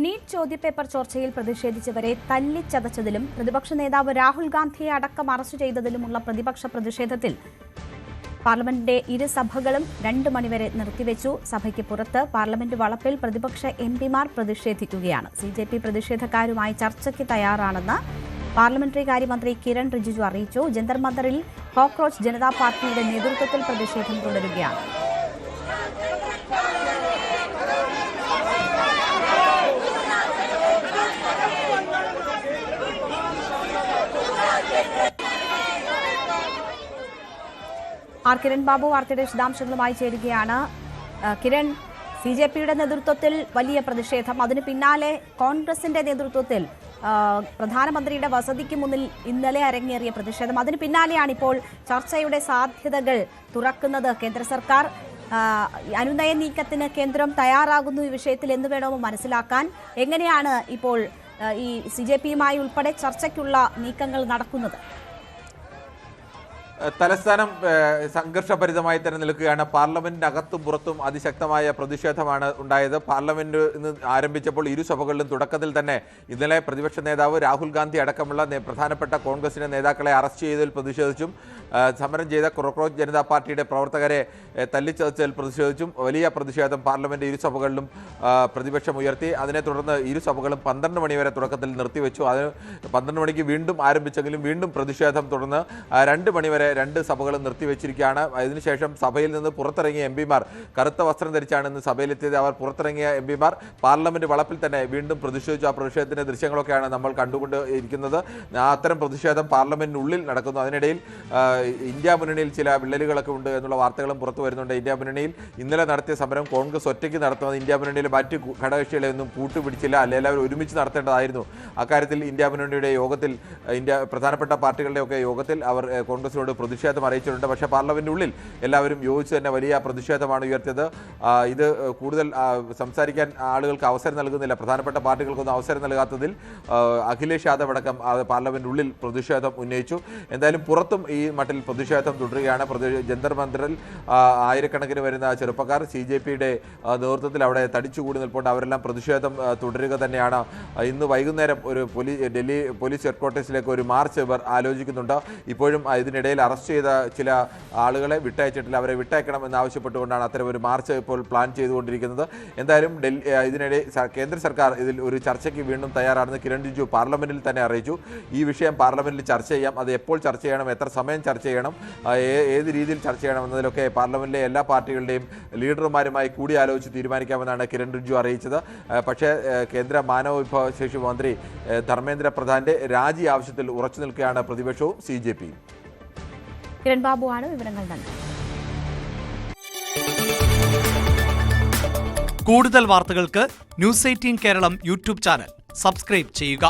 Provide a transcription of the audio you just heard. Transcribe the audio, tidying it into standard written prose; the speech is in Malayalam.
നീറ്റ് ചോദ്യപേപ്പർ ചോർച്ചയിൽ പ്രതിഷേധിച്ചവരെ തല്ലിച്ചതച്ചതിലും പ്രതിപക്ഷ നേതാവ് രാഹുൽ ഗാന്ധിയെ അടക്കം അറസ്റ്റ് ചെയ്തതിലുമുള്ള പ്രതിപക്ഷ പ്രതിഷേധത്തിൽ പാർലമെന്റിന്റെ ഇരുസഭകളും 2 മണിവരെ നിർത്തിവെച്ചു. സഭയ്ക്ക് പുറത്ത് പാർലമെന്റ് വളപ്പിൽ പ്രതിപക്ഷ എംപിമാർ പ്രതിഷേധിക്കുകയാണ്. CJP പ്രതിഷേധക്കാരുമായി ചർച്ചയ്ക്ക് തയ്യാറാണെന്ന് പാർലമെന്ററി കാര്യമന്ത്രി കിരൺ റിജിജു അറിയിച്ചു. ജന്തർ മന്ദറിൽ കോക്രോച്ച് ജനതാ പാർട്ടിയുടെ നേതൃത്വത്തിൽ പ്രതിഷേധം തുടരുകയാണ്. കിരൺ ബാബു വാർത്തയുടെ വിശദാംശങ്ങളുമായി ചേരുകയാണ്. കിരൺ, CJPയുടെ നേതൃത്വത്തിൽ വലിയ പ്രതിഷേധം, അതിന് പിന്നാലെ കോൺഗ്രസിന്റെ നേതൃത്വത്തിൽ പ്രധാനമന്ത്രിയുടെ വസതിക്ക് മുന്നിൽ ഇന്നലെ അരങ്ങേറിയ പ്രതിഷേധം, അതിന് പിന്നാലെയാണ് ഇപ്പോൾ ചർച്ചയുടെ സാധ്യതകൾ തുറക്കുന്നത്. കേന്ദ്ര സർക്കാർ അനുനയ നീക്കത്തിന് കേന്ദ്രം തയ്യാറാകുന്നു ഈ വിഷയത്തിൽ എന്ന് വേണമോ മനസ്സിലാക്കാൻ. എങ്ങനെയാണ് ഇപ്പോൾ ഈ CJPയുമായി ഉൾപ്പെടെ ചർച്ചയ്ക്കുള്ള നീക്കങ്ങൾ നടക്കുന്നത്? തലസ്ഥാനം സംഘർഷഭരിതമായി തന്നെ നിൽക്കുകയാണ്. പാർലമെന്റിനകത്തും പുറത്തും അതിശക്തമായ പ്രതിഷേധമാണ് ഉണ്ടായത്. പാർലമെന്റ് ഇന്ന് ആരംഭിച്ചപ്പോൾ ഇരുസഭകളിലും തുടക്കത്തിൽ തന്നെ ഇന്നലെ പ്രതിപക്ഷ നേതാവ് രാഹുൽ ഗാന്ധി അടക്കമുള്ള പ്രധാനപ്പെട്ട കോൺഗ്രസിന്റെ നേതാക്കളെ അറസ്റ്റ് ചെയ്തതിൽ പ്രതിഷേധിച്ചും സമരം ചെയ്ത കോക്രോച്ച് ജനതാ പാർട്ടിയുടെ പ്രവർത്തകരെ തല്ലിച്ചതച്ചതിൽ പ്രതിഷേധിച്ചും വലിയ പ്രതിഷേധം പാർലമെന്റ് ഇരുസഭകളിലും പ്രതിപക്ഷം ഉയർത്തി. അതിനെ തുടർന്ന് ഇരുസഭകളും 12 മണിവരെ തുടക്കത്തിൽ നിർത്തിവെച്ചു. അതിന് 12 മണിക്ക് വീണ്ടും ആരംഭിച്ചെങ്കിലും വീണ്ടും പ്രതിഷേധം തുടർന്ന് 2 മണിവരെ 2 സഭകളും നിർത്തിവെച്ചിരിക്കുകയാണ്. അതിനുശേഷം സഭയിൽ നിന്ന് പുറത്തിറങ്ങിയ എംപിമാർ കറുത്ത വസ്ത്രം ധരിച്ചാണ് ഇന്ന് സഭയിലെത്തിയത്. അവർ പുറത്തിറങ്ങിയ എംപിമാർ പാർലമെന്റ് വളപ്പിൽ തന്നെ വീണ്ടും പ്രതിഷേധിച്ചു. ആ പ്രതിഷേധത്തിന്റെ ദൃശ്യങ്ങളൊക്കെയാണ് നമ്മൾ കണ്ടുകൊണ്ട് ഇരിക്കുന്നത്. അത്തരം പ്രതിഷേധം പാർലമെന്റിനുള്ളിൽ നടക്കുന്നു. അതിനിടയിൽ ഇന്ത്യ മുന്നണിയിൽ ചില വിള്ളലുകളൊക്കെ ഉണ്ട് എന്നുള്ള വാർത്തകളും പുറത്തു വരുന്നുണ്ട്. ഇന്ത്യ മുന്നണിയിൽ ഇന്നലെ നടത്തിയ സമരം കോൺഗ്രസ് ഒറ്റയ്ക്ക് നടത്തുന്നത് ഇന്ത്യ മുന്നണിയിലെ മറ്റ് ഘടകകക്ഷികളെ ഒന്നും കൂട്ടുപിടിച്ചില്ല, അല്ലെങ്കിൽ എല്ലാവരും ഒരുമിച്ച് നടത്തേണ്ടതായിരുന്നു. അക്കാര്യത്തിൽ ഇന്ത്യ മുന്നണിയുടെ യോഗത്തിൽ പ്രധാനപ്പെട്ട പാർട്ടികളുടെയൊക്കെ യോഗത്തിൽ അവർ കോൺഗ്രസിനോട് പ്രതിഷേധം അറിയിച്ചിട്ടുണ്ട്. പക്ഷേ പാർലമെന്റിനുള്ളിൽ എല്ലാവരും യോജിച്ച് തന്നെ വലിയ പ്രതിഷേധമാണ് ഉയർത്തിയത്. ഇത് കൂടുതൽ സംസാരിക്കാൻ ആളുകൾക്ക് അവസരം നൽകുന്നില്ല. പ്രധാനപ്പെട്ട പാർട്ടികൾക്കൊന്നും അവസരം നൽകാത്തതിൽ അഖിലേഷ് യാദവ് അടക്കം പാർലമെന്റിനുള്ളിൽ പ്രതിഷേധം ഉന്നയിച്ചു. എന്തായാലും പുറത്തും ഈ മട്ടിൽ പ്രതിഷേധം തുടരുകയാണ്. ജന്തർ മന്ദറിൽ ആയിരക്കണക്കിന് വരുന്ന ചെറുപ്പക്കാർ CJPയുടെ നേതൃത്വത്തിൽ അവിടെ തടിച്ചുകൂടി നിൽപ്പുണ്ട്. അവരെല്ലാം പ്രതിഷേധം തുടരുക തന്നെയാണ്. ഇന്ന് വൈകുന്നേരം ഒരു ഡൽഹി പോലീസ് ഹെഡ്ക്വാർട്ടേഴ്സിലേക്ക് ഒരു മാർച്ച് ഇവർ ആലോചിക്കുന്നുണ്ട്. ഇപ്പോഴും ഇതിനിടയിൽ അറസ്റ്റ് ചെയ്ത ചില ആളുകളെ വിട്ടയച്ചിട്ടില്ല. അവരെ വിട്ടയക്കണം എന്നാവശ്യപ്പെട്ടുകൊണ്ടാണ് അത്തരം ഒരു മാർച്ച് ഇപ്പോൾ പ്ലാൻ ചെയ്തുകൊണ്ടിരിക്കുന്നത്. എന്തായാലും ഇതിനിടെ കേന്ദ്ര സർക്കാർ ഇതിൽ ഒരു ചർച്ചയ്ക്ക് വീണ്ടും തയ്യാറാണെന്ന് കിരൺ റിജിജു പാർലമെന്റിൽ തന്നെ അറിയിച്ചു. ഈ വിഷയം പാർലമെന്റിൽ ചർച്ച ചെയ്യാം. അത് എപ്പോൾ ചർച്ച ചെയ്യണം, എത്ര സമയം ചർച്ച ചെയ്യണം, ഏത് രീതിയിൽ ചർച്ച ചെയ്യണം എന്നതിലൊക്കെ പാർലമെന്റിലെ എല്ലാ പാർട്ടികളുടെയും ലീഡർമാരുമായി കൂടിയാലോചിച്ച് തീരുമാനിക്കാമെന്നാണ് കിരൺ റിജിജു അറിയിച്ചത്. പക്ഷേ കേന്ദ്ര മാനവ വിഭവശേഷി മന്ത്രി ധർമ്മേന്ദ്ര പ്രധാന്റെ രാജി ആവശ്യത്തിൽ ഉറച്ചു നിൽക്കുകയാണ് പ്രതിപക്ഷവും CJPയും. കിരൺ ബാബുവാണ് വിവരങ്ങൾ നൽകുന്നത്. കൂടുതൽ വാർത്തകൾക്ക് News 18 Keralam YouTube channel subscribe ചെയ്യുക.